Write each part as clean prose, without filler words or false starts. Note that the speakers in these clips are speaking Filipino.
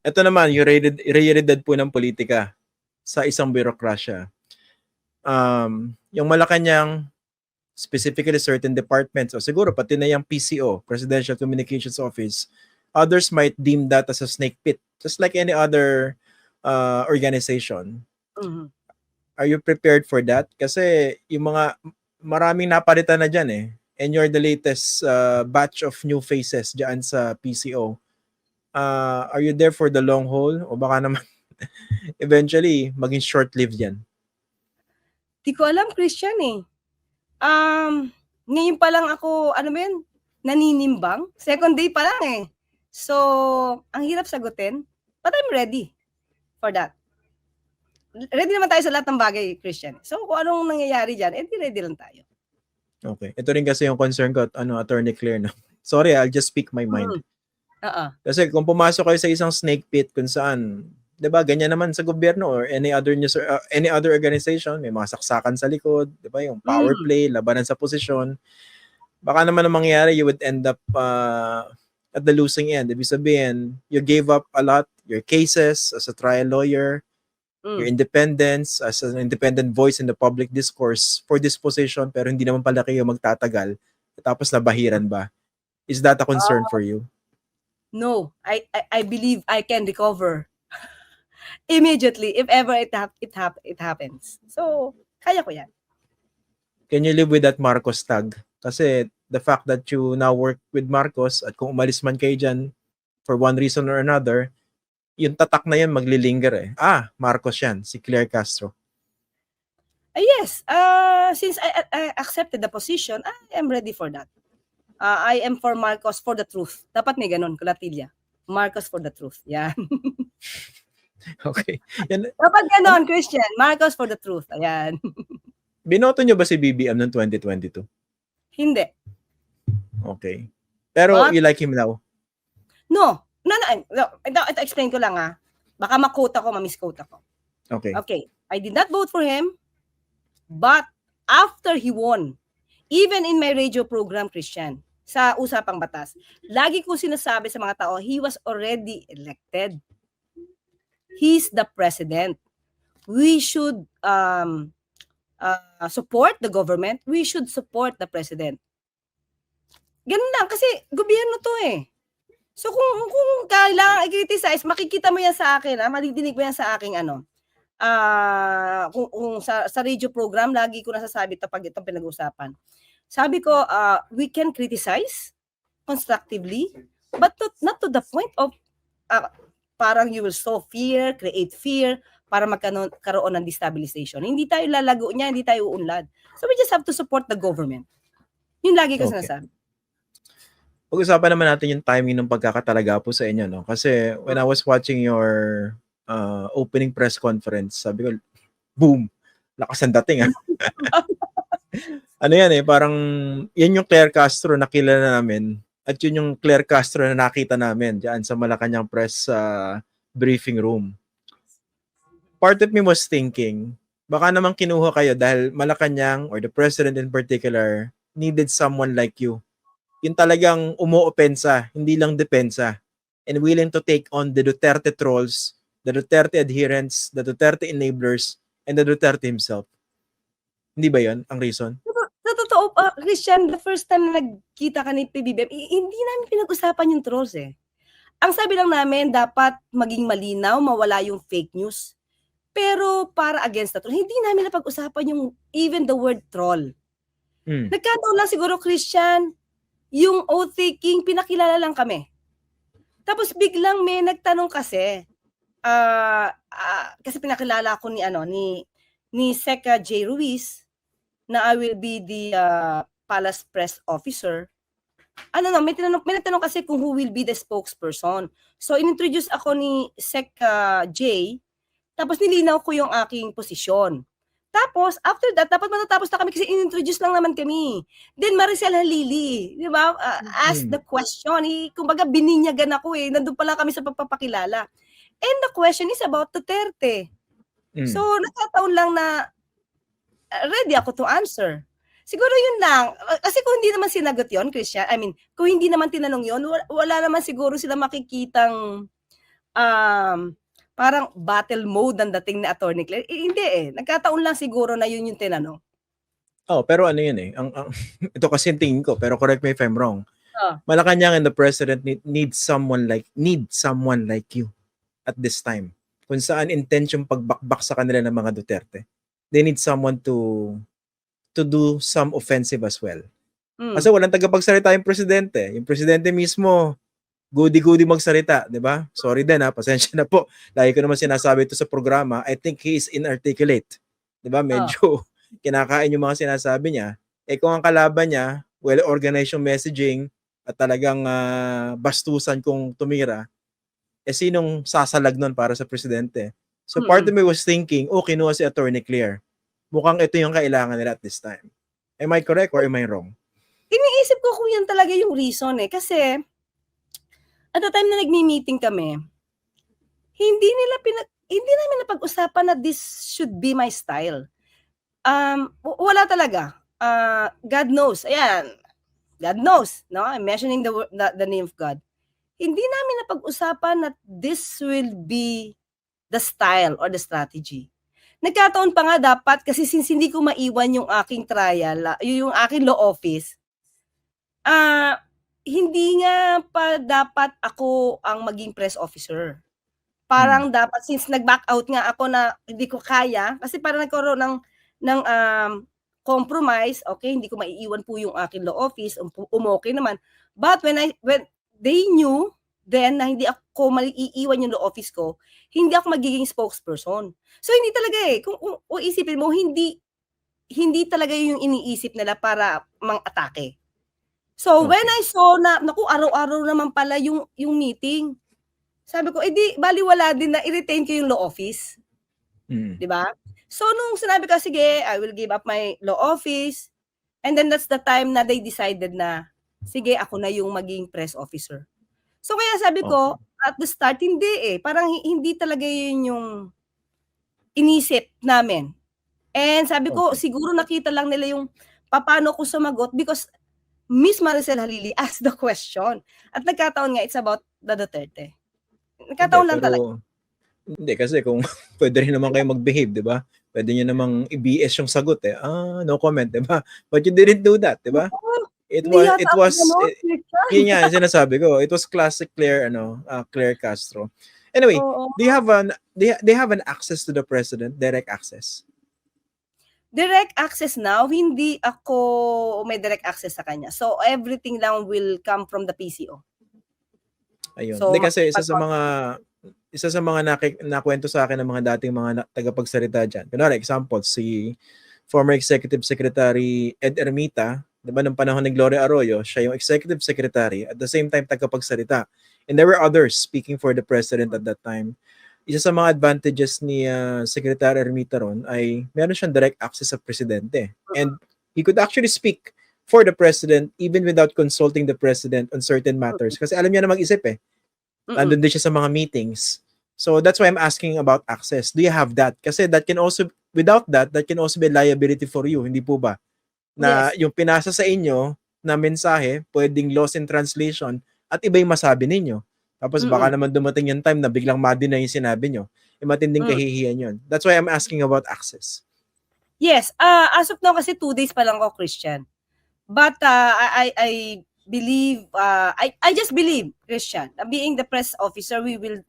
Ito naman, yung realidad po ng politika sa isang birokrasya. Yung Malacanang, specifically certain departments, o siguro pati na yung PCO, Presidential Communications Office, others might deem that as a snake pit, just like any other organization. Mhm. Are you prepared for that? Kasi yung maraming napalitan na dyan eh. And you're the latest batch of new faces dyan sa PCO. Are you there for the long haul? O baka naman eventually maging short-lived yan? Di ko alam, Christian eh. Ngayon pa lang ako, ano ba yun? Naninimbang. Second day pa lang eh. So, ang hirap sagutin. But I'm ready for that. Ready naman tayo sa lahat ng bagay, Christian. So, kung anong nangyayari dyan, ready lang tayo. Okay. Ito rin kasi yung concern ko, Attorney Claire, no? Sorry, I'll just speak my mind. Kasi kung pumasok kayo sa isang snake pit kung saan, 'di ba, ganyan naman sa gobyerno or any other news or any other organization, may mga saksakan sa likod, 'di ba, yung power play, labanan sa posisyon. Baka naman ang mangyayari, you would end up at the losing end. Ibig sabihin, you gave up a lot, your cases as a trial lawyer, your independence as an independent voice in the public discourse for this position, pero hindi naman pala kayo magtatagal. Tapos nabahiran ba? Is that a concern for you? No, I believe I can recover immediately if ever it happens. So, kaya ko yan. Can you live with that Marcos tag? Kasi the fact that you now work with Marcos at kung umalis man kayo dyan for one reason or another, yung tatak na yan maglilinger eh. Marcos yan, si Claire Castro. Yes, since I accepted the position, I am ready for that. I am for Marcos for the truth. Dapat may ganun, Kulatilla. Marcos for the truth. Yan. Okay. Yan. Dapat ganun, Christian. Marcos for the truth. Ayan. Binoto nyo ba si BBM noong 2022? Hindi. Okay. Pero you like him now? No. Ito explain ko lang Baka ma-quote ako, ma-misquote ako. Okay. I did not vote for him, but after he won, even in my radio program, Christian, sa Usapang Batas, lagi ko sinasabi sa mga tao, he was already elected. He's the president. We should support the government. We should support the president. Ganun lang, kasi gobyerno to eh. So kung kailangan i-criticize, makikita mo yan sa akin, madidinig mo yan sa aking kung sa radio program, lagi ko nasasabi pag itong pinag-usapan. Sabi ko, we can criticize constructively, but not to the point of parang you will sow fear, create fear, para magkaroon ng destabilization. Hindi tayo lalago niya, hindi tayo uunlad. So we just have to support the government. Yun lagi ko sinasabi. Pag-usapan naman natin yung timing ng pagkakatalaga po sa inyo, no? Kasi when I was watching your opening press conference, sabi ko, boom! Lakas ang dating, Ano yan parang yan yung Claire Castro na kilala namin at yun yung Claire Castro na nakita namin diyan sa Malacanang press briefing room. Part of me was thinking, baka naman kinuha kayo dahil Malacanang or the president in particular needed someone like you. Yung talagang umuopensa, hindi lang depensa, and willing to take on the Duterte trolls, the Duterte adherents, the Duterte enablers, and the Duterte himself. Hindi ba yun ang reason? Sa totoo, Christian, the first time na nagkita ka ni PBBM, hindi namin pinag-usapan yung trolls eh. Ang sabi lang namin, dapat maging malinaw, mawala yung fake news. Pero para against the troll, hindi namin napag-usapan yung even the word troll. Nagkataon lang siguro, Christian, yung oath-taking, pinakilala lang kami. Tapos biglang may nagtanong kasi, kasi pinakilala ko ni Seca J. Ruiz, na I will be the Palace Press Officer. May nagtanong kasi kung who will be the spokesperson. So, inintroduce ako ni Seca J, tapos nilinaw ko yung aking posisyon. Tapos, after that, dapat matatapos na kami kasi inintroduce lang naman kami. Then, Maricel Halili, di ba, asked the question. Kumbaga, bininyagan ako nandun pala kami sa pagpapakilala. And the question is about Duterte. So, nakataon lang na ready ako to answer. Siguro yun lang. Kasi kung hindi naman sinagot yun, Christian, kung hindi naman tinanong yun, wala naman siguro sila makikitang parang battle mode ang dating ni Attorney Claire. Hindi eh. Nagkataon lang siguro na yun yung tinanong. Oh, pero ano yun eh. Ito kasi yung tingin ko, pero correct me if I'm wrong. Ah. Malacanang and the president need someone like you at this time. Kung saan intent yung pagbakbak sa kanila ng mga Duterte. They need someone to do some offensive as well. Kasi walang tagapagsalita yung presidente. Yung presidente mismo, goody-goody magsalita, di ba? Sorry din ha, pasensya na po. Lagi ko naman sinasabi ito sa programa, I think he is inarticulate. Di ba? Medyo kinakain yung mga sinasabi niya. Kung ang kalaban niya, well-organized yung messaging at talagang bastusan kung tumira, sinong sasalag nun para sa presidente? So part of me was thinking, kinuha si Attorney Claire. Mukhang ito yung kailangan nila at this time. Am I correct or am I wrong? Iniisip ko kung yan talaga yung reason eh. Kasi, at the time na nagmi-meeting kami, hindi namin napag-usapan na this should be my style. Wala talaga. God knows. Ayan. God knows. No? I'm mentioning the name of God. Hindi namin napag-usapan na this will be the style or the strategy. Nagkataon pa nga dapat, kasi since hindi ko maiwan yung aking trial, yung aking law office, hindi nga pa dapat ako ang maging press officer. Parang dapat, since nag-back out nga ako na hindi ko kaya, kasi parang nagkaroon ng compromise, okay, hindi ko maiiwan po yung aking law office, umokay naman. But when they knew then na hindi ako maiiwan yung law office ko, hindi ako magiging spokesperson. So hindi talaga eh, kung isipin mo, hindi talaga yung iniisip nila para mang-atake. So when I saw na, naku, araw-araw naman pala yung meeting, sabi ko, di baliwala din na i-retain ko yung law office. Di ba? So nung sinabi ko, sige, I will give up my law office, and then that's the time na they decided na, sige, ako na yung maging press officer. So kaya sabi ko, at the start, hindi eh. Parang hindi talaga yun yung inisip namin. And sabi ko, siguro nakita lang nila yung paano ko sumagot because Miss Maricel Halili asked the question. At nagkataon nga, it's about the Duterte. Nagkataon lang talaga. Hindi, kasi kung pwede rin naman kayo mag-behave, di ba? Pwede nyo namang i-BS yung sagot eh. No comment, di ba? But you didn't do that, di ba? It was yun nga, sinasabi ko. It was classic Claire Castro. Anyway, do you have an access to the president, direct access? Direct access now, hindi ako may direct access sa kanya. So everything lang will come from the PCO. Ayun. So, hindi kasi isa sa mga nakwento sa akin ng mga dating mga tagapagsalita diyan. Kunwari example, si former Executive Secretary Ed Ermita, 'di ba, nung panahon ni Gloria Arroyo, siya yung Executive Secretary at the same time tagapagsalita. And there were others speaking for the president at that time. Isa sa mga advantages ni Secretary Ermita ron ay meron siyang direct access sa presidente. And he could actually speak for the president even without consulting the president on certain matters. Kasi alam niya na mag-isip eh. Nandun din siya sa mga meetings. So that's why I'm asking about access. Do you have that? Kasi that can also, without that can also be liability for you. Hindi po ba? Na yung pinasa sa inyo na mensahe, pwedeng lost in translation at iba yung masabi ninyo. Tapos baka naman dumating yung time na biglang ma-deny yung sinabi nyo. Matinding kahihiyan yun. That's why I'm asking about access. Yes. As of now kasi 2 days pa lang ako, Christian. But I believe, I just believe, Christian, being the press officer, we will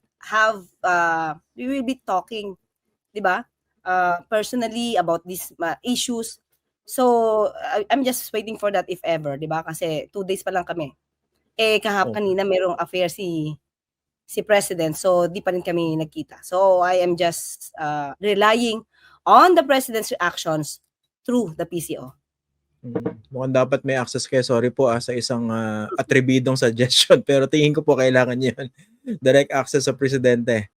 be talking, di ba? Personally about these issues. So, I'm just waiting for that if ever, di ba? Kasi 2 days pa lang kami. Kanina merong affair si President, so di pa rin kami nagkita. So, I am just relying on the President's reactions through the PCO. Mukhang dapat may access kayo. Sorry po sa isang atribidong suggestion, pero tingin ko po kailangan yun. Direct access sa presidente.